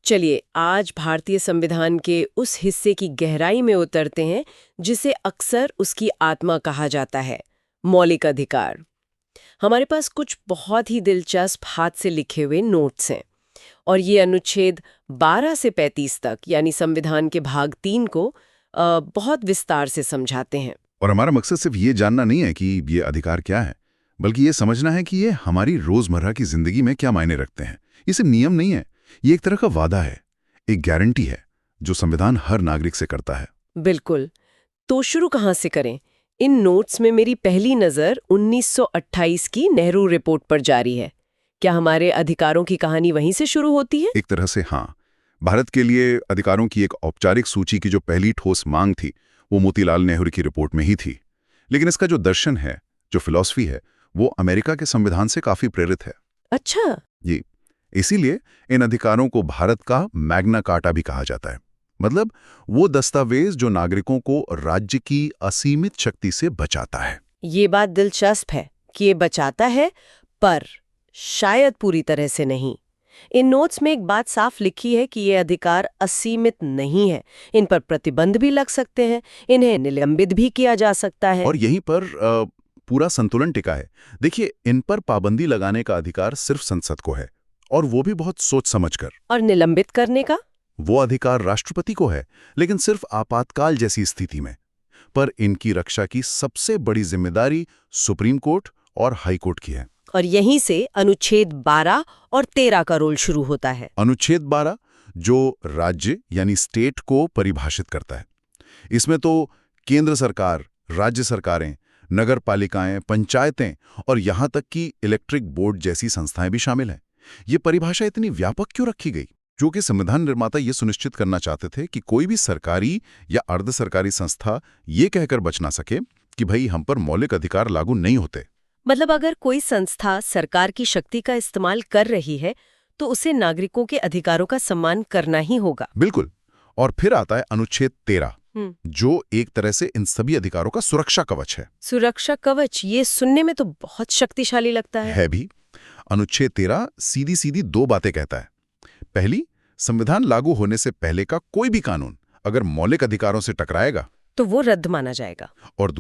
चलिए आज भारतीय संविधान के उस हिस्से की गहराई में उतरते हैं जिसे अक्सर उसकी आत्मा कहा जाता है, मौलिक अधिकार। हमारे पास कुछ बहुत ही दिलचस्प हाथ से लिखे हुए नोट्स हैं और ये अनुच्छेद 12 से 35 तक यानी संविधान के भाग 3 को बहुत विस्तार से समझाते हैं। और हमारा मकसद सिर्फ ये जानना नहीं है कि ये अधिकार क्या है, बल्कि ये समझना है कि ये हमारी रोजमर्रा की जिंदगी में क्या मायने रखते हैं। ये सिर्फ नियम नहीं है, ये एक तरह का वादा है, एक गारंटी है जो संविधान हर नागरिक से करता है। बिल्कुल। तो शुरू कहाँ से करें? इन नोट्स में मेरी पहली नज़र 1928 की नेहरू रिपोर्ट पर जारी है। क्या हमारे अधिकारों की कहानी वहीं से शुरू होती है? एक तरह से हाँ। भारत के लिए अधिकारों की एक औपचारिक सूची की जो पहली ठोस मांग थी, वो मोतीलाल नेहरू की रिपोर्ट में ही थी। लेकिन इसका जो दर्शन है, जो फिलॉसफी है, वो अमेरिका के संविधान से काफी प्रेरित है। अच्छा। जी, इसीलिए इन अधिकारों को भारत का मैग्ना कार्टा भी कहा जाता है। मतलब वो दस्तावेज जो नागरिकों को राज्य की असीमित शक्ति से बचाता है। ये बात दिलचस्प है कि ये बचाता है, पर शायद पूरी तरह से नहीं। इन नोट्स में एक बात साफ लिखी है कि ये अधिकार असीमित नहीं है। इन पर प्रतिबंध भी लग सकते हैं, इन्हें निलंबित भी किया जा सकता है। और यहीं पर पूरा संतुलन टिका है। देखिए, इन पर पाबंदी लगाने का अधिकार सिर्फ संसद को है, और वो भी बहुत सोच समझकर। और निलंबित करने का? वो अधिकार राष्ट्रपति को है, लेकिन सिर्फ आपातकाल जैसी स्थिति में। पर इनकी रक्षा की सबसे बड़ी जिम्मेदारी सुप्रीम कोर्ट और हाई कोर्ट की है। और यहीं से अनुच्छेद 12 और 13 का रोल शुरू होता है। अनुच्छेद 12 जो राज्य यानी स्टेट को परिभाषित करता है। इसमें तो केंद्र सरकार, राज्य सरकारें, नगर पालिकाएं, पंचायतें और यहां तक कि इलेक्ट्रिक बोर्ड जैसी संस्थाएं भी शामिल हैं। ये परिभाषा इतनी व्यापक क्यों रखी गई? जो कि संविधान निर्माता ये सुनिश्चित करना चाहते थे कि कोई भी सरकारी या अर्ध सरकारी संस्था ये कहकर बच ना सके कि भाई हम पर मौलिक अधिकार लागू नहीं होते। मतलब अगर कोई संस्था सरकार की शक्ति का इस्तेमाल कर रही है तो उसे नागरिकों के अधिकारों का सम्मान करना ही होगा। बिल्कुल। और फिर आता है अनुच्छेद 13, जो एक तरह से इन सभी अधिकारों का सुरक्षा कवच है। सुरक्षा कवच, ये सुनने में तो बहुत शक्तिशाली लगता है भी। अनुच्छेद 13 सीधी सीधी दो बातें कहता है। पहली, संविधान लागू होने से पहले का कोई भी कानून अगर मौलिक अधिकारों से टकराएगा तो वो रद्द माना जाएगा। और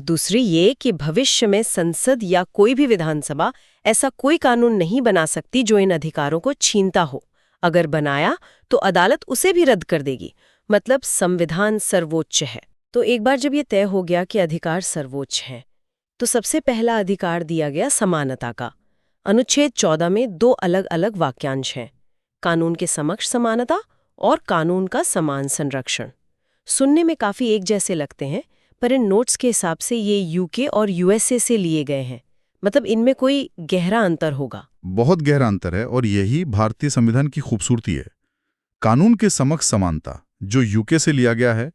दूसरी ये कि भविष्य में संसद या कोई भी विधानसभा ऐसा कोई कानून नहीं बना सकती जो इन अधिकारों को छीनता हो। अगर बनाया तो अदालत उसे भी रद्द कर देगी। मतलब संविधान सर्वोच्च है। तो एक बार जब ये तय हो गया कि अधिकार सर्वोच्च हैं, तो सबसे पहला अधिकार दिया गया समानता का। अनुच्छेद 14 में दो अलग अलग वाक्यांश हैं, कानून के समक्ष समानता और कानून का समान संरक्षण। सुनने में काफी एक जैसे लगते हैं, पर इन नोट्स के हिसाब से ये यूके और यूएसए से लिए गए हैं। मतलब इनमें कोई गहरा अंतर होगा। बहुत गहरा अंतर है, और यही भारतीय संविधान की खूबसूरती है। कानून के समक्ष समानता जो यूके से लिया गया है,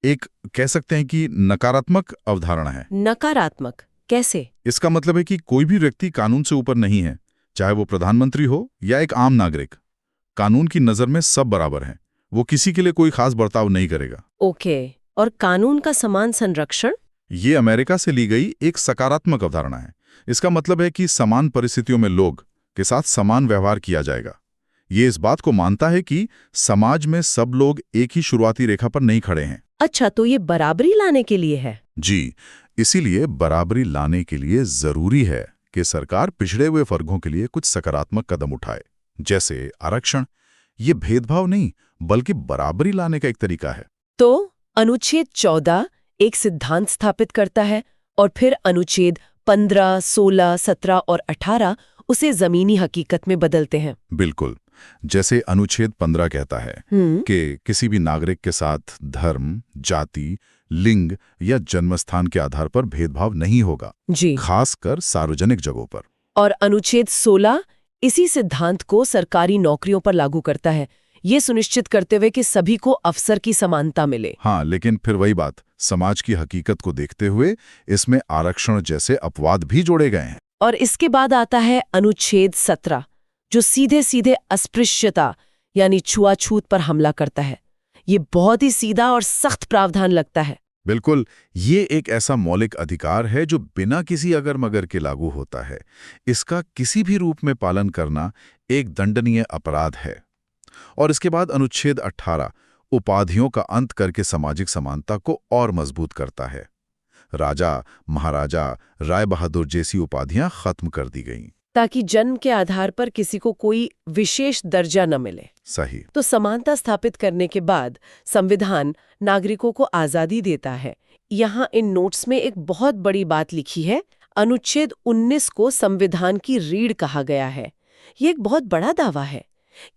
एक कह सकते हैं कि नकारात्मक अवधारणा है। नकारात्मक कैसे? इसका मतलब है कि कोई भी व्यक्ति कानून से ऊपर नहीं है, चाहे वो प्रधानमंत्री हो या एक आम नागरिक। कानून की नजर में सब बराबर हैं, वो किसी के लिए कोई खास बर्ताव नहीं करेगा। ओके। और कानून का समान संरक्षण? ये अमेरिका से ली गई एक सकारात्मक अवधारणा है। इसका मतलब है कि समान परिस्थितियों में लोग के साथ समान व्यवहार किया जाएगा। ये इस बात को मानता है कि समाज में सब लोग एक ही शुरुआती रेखा पर नहीं खड़े हैं। अच्छा, तो ये बराबरी लाने के लिए है? जी, इसीलिए बराबरी लाने के लिए जरूरी है कि सरकार पिछड़े हुए वर्गों के लिए कुछ सकारात्मक कदम उठाए, जैसे आरक्षण। ये भेदभाव नहीं, बल्कि बराबरी लाने का एक तरीका है। तो अनुच्छेद 14 एक सिद्धांत स्थापित करता है, और फिर अनुच्छेद 15, 16, 17 और 18 उसे जमीनी हकीकत में बदलते हैं। बिल्कुल। जैसे अनुच्छेद 15 कहता है कि किसी भी नागरिक के साथ धर्म, जाति, लिंग या जन्मस्थान के आधार पर भेदभाव नहीं होगा, जी, खासकर सार्वजनिक जगहों पर। और अनुच्छेद 16 इसी सिद्धांत को सरकारी नौकरियों पर लागू करता है, ये सुनिश्चित करते हुए कि सभी को अवसर की समानता मिले। हाँ, लेकिन फिर वही बात, समाज की हकीकत को देखते हुए इसमें आरक्षण जैसे अपवाद भी जोड़े गए हैं। और इसके बाद आता है अनुच्छेद 17, जो सीधे सीधे अस्पृश्यता यानी छुआछूत पर हमला करता है। ये बहुत ही सीधा और सख्त प्रावधान लगता है। बिल्कुल, ये एक ऐसा मौलिक अधिकार है जो बिना किसी अगर मगर के लागू होता है। इसका किसी भी रूप में पालन करना एक दंडनीय अपराध है। और इसके बाद अनुच्छेद 18 उपाधियों का अंत करके सामाजिक समानता को और मजबूत करता है। राजा, महाराजा, राय बहादुर जैसी उपाधियां खत्म कर दी गईं। ताकि जन्म के आधार पर किसी को कोई विशेष दर्जा न मिले। सही। तो समानता स्थापित करने के बाद संविधान नागरिकों को आजादी देता है। यहाँ इन नोट्स में एक बहुत बड़ी बात लिखी है, अनुच्छेद 19 को संविधान की रीढ़ कहा गया है। ये एक बहुत बड़ा दावा है।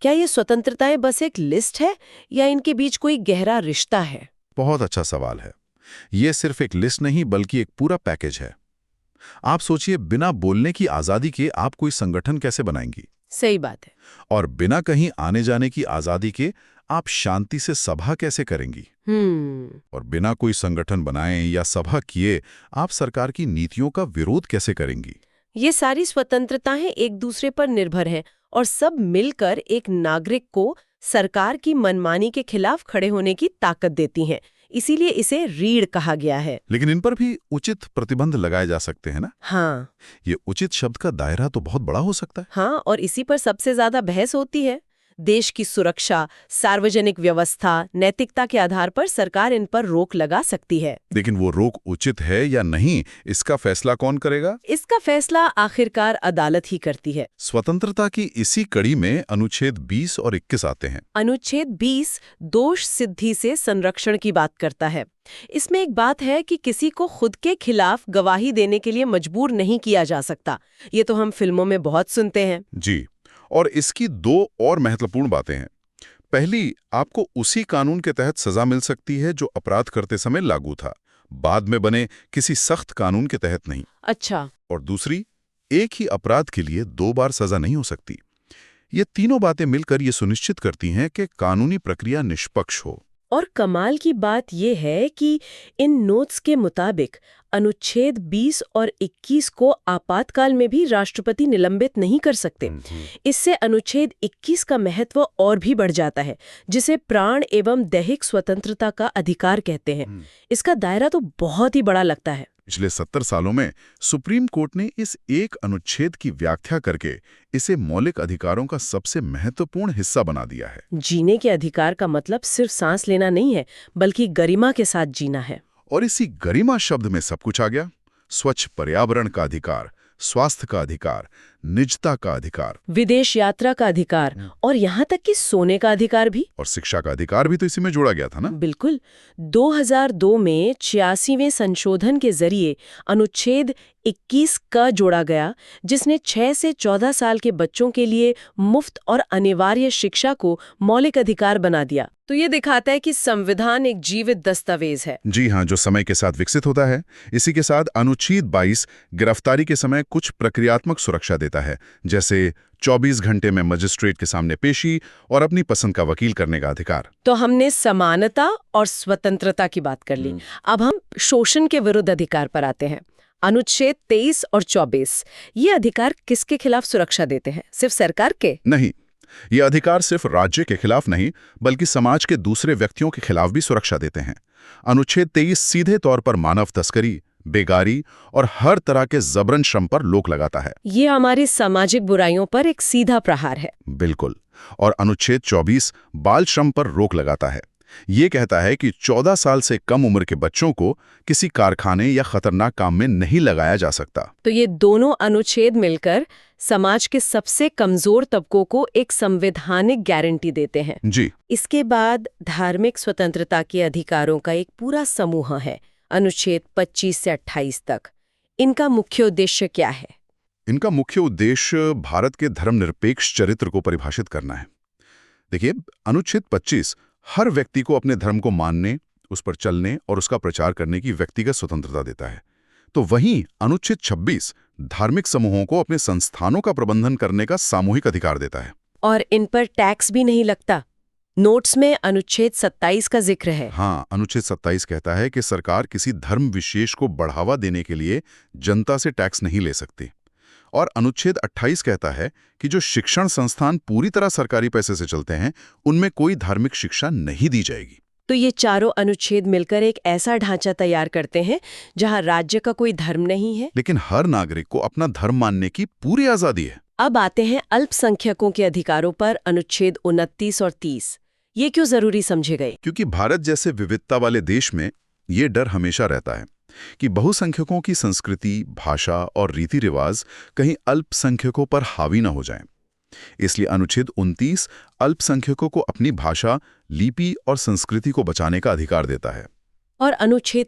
क्या ये स्वतंत्रताएं बस एक लिस्ट है या इनके बीच कोई गहरा रिश्ता है? बहुत अच्छा सवाल है। ये सिर्फ एक लिस्ट नहीं बल्कि एक पूरा पैकेज है। आप सोचिए, बिना बोलने की आजादी के आप कोई संगठन कैसे बनाएंगी? सही बात है। और बिना कहीं आने जाने की आजादी के आप शांति से सभा कैसे करेंगी? और बिना कोई संगठन बनाए या सभा किए आप सरकार की नीतियों का विरोध कैसे करेंगी? ये सारी स्वतंत्रताएं एक दूसरे पर निर्भर हैं और सब मिलकर एक नागरिक को सरकार की मनमानी के खिलाफ खड़े होने की ताकत देती हैं। इसीलिए इसे रीढ़ कहा गया है। लेकिन इन पर भी उचित प्रतिबंध लगाए जा सकते हैं ना? हाँ। ये उचित शब्द का दायरा तो बहुत बड़ा हो सकता है। हाँ, और इसी पर सबसे ज्यादा बहस होती है। देश की सुरक्षा, सार्वजनिक व्यवस्था, नैतिकता के आधार पर सरकार इन पर रोक लगा सकती है। लेकिन वो रोक उचित है या नहीं, इसका फैसला कौन करेगा? इसका फैसला आखिरकार अदालत ही करती है। स्वतंत्रता की इसी कड़ी में अनुच्छेद 20 और 21 आते हैं। अनुच्छेद 20 दोष सिद्धि से संरक्षण की बात करता है। इसमें एक बात है कि किसी को खुद के खिलाफ गवाही देने के लिए मजबूर नहीं किया जा सकता। ये तो हम फिल्मों में बहुत सुनते हैं। जी, और इसकी दो और महत्वपूर्ण बातें हैं। पहली, आपको उसी कानून के तहत सजा मिल सकती है जो अपराध करते समय लागू था, बाद में बने किसी सख्त कानून के तहत नहीं। अच्छा। और दूसरी, एक ही अपराध के लिए 2 बार सजा नहीं हो सकती। ये तीनों बातें मिलकर ये सुनिश्चित करती हैं कि कानूनी प्रक्रिया निष्पक्ष हो। और कमाल की बात यह है कि इन नोट्स के मुताबिक अनुच्छेद 20 और 21 को आपातकाल में भी राष्ट्रपति निलंबित नहीं कर सकते। इससे अनुच्छेद 21 का महत्व और भी बढ़ जाता है, जिसे प्राण एवं दैहिक स्वतंत्रता का अधिकार कहते हैं। इसका दायरा तो बहुत ही बड़ा लगता है। पिछले 70 सालों में सुप्रीम कोर्ट ने इस एक अनुच्छेद की व्याख्या करके इसे मौलिक अधिकारों का सबसे महत्वपूर्ण हिस्सा बना दिया है। जीने के अधिकार का मतलब सिर्फ सांस लेना नहीं है, बल्कि गरिमा के साथ जीना है। और इसी गरिमा शब्द में सब कुछ आ गया। स्वच्छ पर्यावरण का अधिकार, स्वास्थ्य का अधिकार, निजता का अधिकार, विदेश यात्रा का अधिकार और यहाँ तक कि सोने का अधिकार भी। और शिक्षा का अधिकार भी तो इसी में जोड़ा गया था ना? बिल्कुल। 2002 में 86वें संशोधन के जरिए अनुच्छेद 21 का जोड़ा गया, जिसने 6 से 14 साल के बच्चों के लिए मुफ्त और अनिवार्य शिक्षा को मौलिक अधिकार बना दिया। तो ये दिखाता है कि संविधान एक जीवित दस्तावेज है। जी हाँ, जो समय के साथ विकसित होता है। इसी के साथ अनुच्छेद 22 गिरफ्तारी के समय कुछ प्रक्रियात्मक सुरक्षा देता है, जैसे 24 घंटे में मजिस्ट्रेट के सामने पेशी और अपनी पसंद का वकील करने का अधिकार। तो हमने समानता और स्वतंत्रता की बात कर ली। अब हम शोषण के विरुद्ध अधिकार पर आते हैं। अनुच्छेद 23 और 24 ये अधिकार किसके खिलाफ सुरक्षा देते हैं? सिर्फ सरकार के? नहीं, ये अधिकार सिर्फ राज्य के खिलाफ नहीं बल्कि समाज के दूसरे व्यक्तियों के खिलाफ भी सुरक्षा देते हैं। अनुच्छेद 23 सीधे तौर पर मानव तस्करी, बेगारी और हर तरह के जबरन श्रम पर रोक लगाता है। ये हमारी सामाजिक बुराइयों पर एक सीधा प्रहार है। बिल्कुल। और अनुच्छेद 24 बाल श्रम पर रोक लगाता है। ये कहता है कि 14 साल से कम उम्र के बच्चों को किसी कारखाने या खतरनाक काम में नहीं लगाया जा सकता। तो ये दोनों अनुच्छेद मिलकर समाज के सबसे कमजोर तबकों को एक संवैधानिक गारंटी देते हैं। जी। इसके बाद धार्मिक स्वतंत्रता के अधिकारों का एक पूरा समूह है, अनुच्छेद 25 से 28 तक। इनका मुख्य उद्देश्य क्या है? इनका मुख्य उद्देश्य भारत के धर्मनिरपेक्ष चरित्र को परिभाषित करना है। देखिए, अनुच्छेद 25 हर व्यक्ति को अपने धर्म को मानने, उस पर चलने और उसका प्रचार करने की व्यक्तिगत स्वतंत्रता देता है। तो वहीं अनुच्छेद 26 धार्मिक समूहों को अपने संस्थानों का प्रबंधन करने का सामूहिक अधिकार देता है। और इन पर टैक्स भी नहीं लगता। नोट्स में अनुच्छेद 27 का जिक्र है। हाँ, अनुच्छेद 27 कहता है कि सरकार किसी धर्म विशेष को बढ़ावा देने के लिए जनता से टैक्स नहीं ले सकती। और अनुच्छेद 28 कहता है कि जो शिक्षण संस्थान पूरी तरह सरकारी पैसे से चलते हैं, उनमें कोई धार्मिक शिक्षा नहीं दी जाएगी। तो ये चारों अनुच्छेद मिलकर एक ऐसा ढांचा तैयार करते हैं जहां राज्य का कोई धर्म नहीं है, लेकिन हर नागरिक को अपना धर्म मानने की पूरी आजादी है। अब आते हैं अल्पसंख्यकों के अधिकारों पर अनुच्छेद 29 और 30। ये क्यों जरूरी समझे गए? क्योंकि भारत जैसे विविधता वाले देश में ये डर हमेशा रहता है कि बहुसंख्यकों की संस्कृति, भाषा और रीति रिवाज कहीं अल्पसंख्यकों पर हावी न हो जाएं। इसलिए अनुच्छेद 29 अल्पसंख्यकों को अपनी भाषा, लिपि और संस्कृति को बचाने का अधिकार देता है। और अनुच्छेद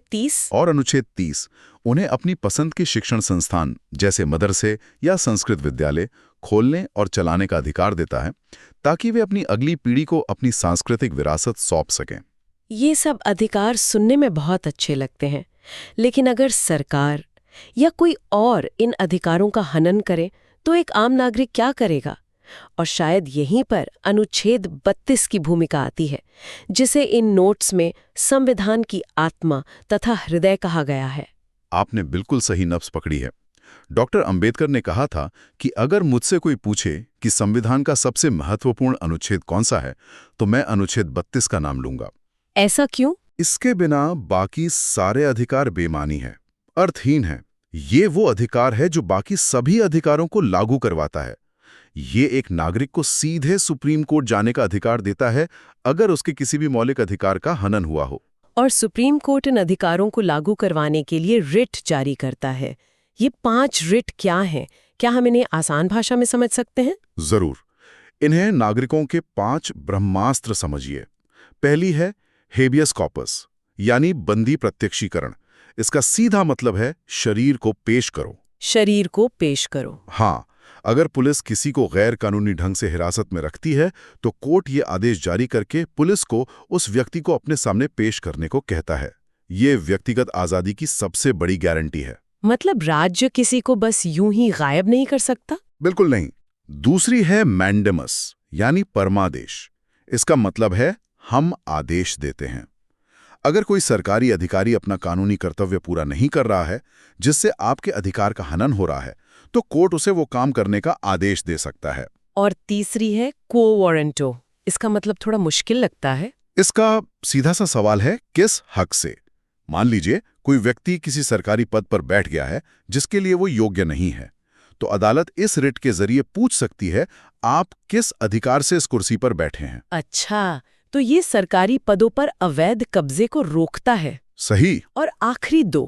30 उन्हें अपनी पसंद के शिक्षण संस्थान जैसे मदरसे या संस्कृत विद्यालय खोलने और चलाने का अधिकार देता है, ताकि वे अपनी अगली पीढ़ी को अपनी सांस्कृतिक विरासत सौंप सकें। ये सब अधिकार सुनने में बहुत अच्छे लगते हैं, लेकिन अगर सरकार या कोई और इन अधिकारों का हनन करे तो एक आम नागरिक क्या करेगा? और शायद यहीं पर अनुच्छेद 32 की भूमिका आती है, जिसे इन नोट्स में संविधान की आत्मा तथा हृदय कहा गया है। आपने बिल्कुल सही नब्ज पकड़ी है। डॉक्टर अंबेडकर ने कहा था कि अगर मुझसे कोई पूछे कि संविधान का सबसे महत्वपूर्ण अनुच्छेद कौन सा है, तो मैं अनुच्छेद 32 का नाम लूंगा। ऐसा क्यों? इसके बिना बाकी सारे अधिकार बेमानी है, अर्थहीन है। ये वो अधिकार है जो बाकी सभी अधिकारों को लागू करवाता है। ये एक नागरिक को सीधे सुप्रीम कोर्ट जाने का अधिकार देता है अगर उसके किसी भी मौलिक अधिकार का हनन हुआ हो। और सुप्रीम कोर्ट इन अधिकारों को लागू करवाने के लिए रिट जारी करता है। ये 5 रिट क्या हैं? क्या हम इन्हें आसान भाषा में समझ सकते हैं? जरूर। इन्हें नागरिकों के 5 ब्रह्मास्त्र समझिए। पहली है हेबियस कॉर्पस, यानी बंदी प्रत्यक्षीकरण। इसका सीधा मतलब है शरीर को पेश करो। शरीर को पेश करो। हाँ, अगर पुलिस किसी को गैर कानूनी ढंग से हिरासत में रखती है तो कोर्ट ये आदेश जारी करके पुलिस को उस व्यक्ति को अपने सामने पेश करने को कहता है। ये व्यक्तिगत आजादी की सबसे बड़ी गारंटी है। मतलब राज्य किसी को बस यूं ही गायब नहीं कर सकता? बिल्कुल नहीं। दूसरी है मैंडेमस, यानी परमादेश। इसका मतलब है हम आदेश देते हैं। अगर कोई सरकारी अधिकारी अपना कानूनी कर्तव्य पूरा नहीं कर रहा है, जिससे आपके अधिकार का हनन हो रहा है, तो कोर्ट उसे वो काम करने का आदेश दे सकता है। और तीसरी है क्वो वारंटो। इसका मतलब थोड़ा मुश्किल लगता है। इसका सीधा सा सवाल है, किस हक से? मान लीजिए कोई व्यक्ति किसी सरकारी पद पर बैठ गया है जिसके लिए वो योग्य नहीं है, तो अदालत इस रिट के जरिए पूछ सकती है, आप किस अधिकार से इस कुर्सी पर बैठे हैं? अच्छा, तो ये सरकारी पदों पर अवैध कब्जे को रोकता है। सही। और आखिरी 2,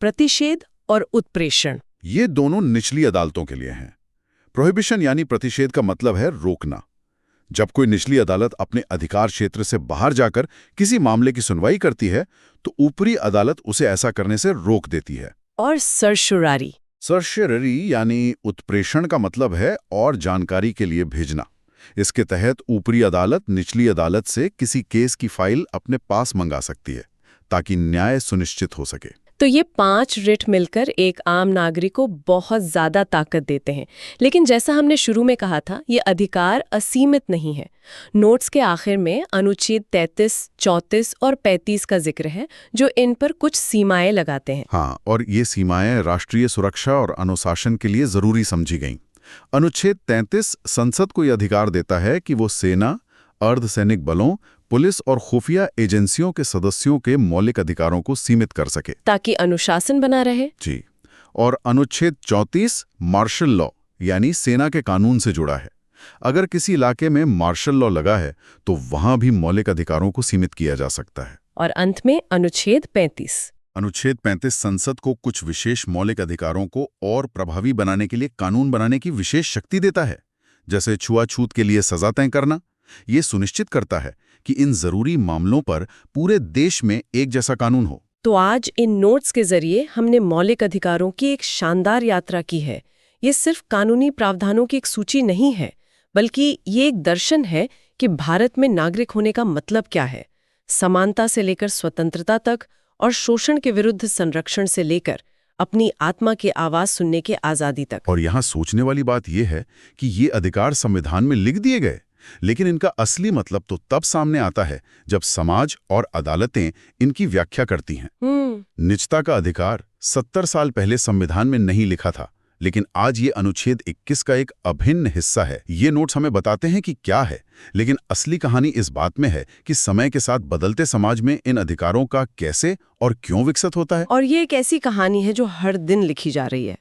प्रतिषेध और उत्प्रेषण। ये दोनों निचली अदालतों के लिए हैं। प्रोहिबिशन यानी प्रतिषेध का मतलब है रोकना। जब कोई निचली अदालत अपने अधिकार क्षेत्र से बाहर जाकर किसी मामले की सुनवाई करती है, तो ऊपरी अदालत उसे ऐसा करने से रोक देती है। और सर्शुरारी। सर्शररी यानी उत्प्रेषण का मतलब है और जानकारी के लिए भेजना। इसके तहत ऊपरी अदालत निचली अदालत से किसी केस की फाइल अपने पास मंगा सकती है, ताकि न्याय सुनिश्चित हो सके। तो ये 5 रिट मिलकर एक आम नागरिक को बहुत ज्यादा ताकत देते हैं। लेकिन जैसा हमने शुरू में कहा था, ये अधिकार असीमित नहीं है। नोट्स के आखिर में अनुच्छेद 33, 34 और 35 का जिक्र है, जो इन पर कुछ सीमाएं लगाते हैं। हाँ, और ये सीमाएं राष्ट्रीय सुरक्षा और अनुशासन के लिए जरूरी समझी गईं। अनुच्छेद 33 संसद को यह अधिकार देता है कि वो सेना, अर्धसैनिक बलों, पुलिस और खुफिया एजेंसियों के सदस्यों के मौलिक अधिकारों को सीमित कर सके, ताकि अनुशासन बना रहे। जी। और अनुच्छेद 34 मार्शल लॉ यानी सेना के कानून से जुड़ा है। अगर किसी इलाके में मार्शल लॉ लगा है तो वहां भी मौलिक अधिकारों को सीमित किया जा सकता है। और अंत में अनुच्छेद 35। अनुच्छेद 35 संसद को कुछ विशेष मौलिक अधिकारों को और प्रभावी बनाने के लिए कानून बनाने की विशेष शक्ति देता है, जैसे छुआछूत के लिए सजा तय करना। ये सुनिश्चित करता है कि इन जरूरी मामलों पर पूरे देश में एक जैसा कानून हो। तो आज इन नोट्स के जरिए हमने मौलिक अधिकारों की एक शानदार यात्रा की है। ये सिर्फ कानूनी प्रावधानों की एक सूची नहीं है, बल्कि ये एक दर्शन है कि भारत में नागरिक होने का मतलब क्या है। समानता से लेकर स्वतंत्रता तक, और शोषण के विरुद्ध संरक्षण से लेकर अपनी आत्मा की आवाज सुनने की आजादी तक। और यहाँ सोचने वाली बात यह है कि ये अधिकार संविधान में लिख दिए गए, लेकिन इनका असली मतलब तो तब सामने आता है जब समाज और अदालतें इनकी व्याख्या करती हैं। निजता का अधिकार 70 साल पहले संविधान में नहीं लिखा था, लेकिन आज ये अनुच्छेद 21 का एक अभिन्न हिस्सा है। ये नोट्स हमें बताते हैं कि क्या है, लेकिन असली कहानी इस बात में है कि समय के साथ बदलते समाज में इन अधिकारों का कैसे और क्यों विकसित होता है। और ये एक ऐसी कहानी है जो हर दिन लिखी जा रही है।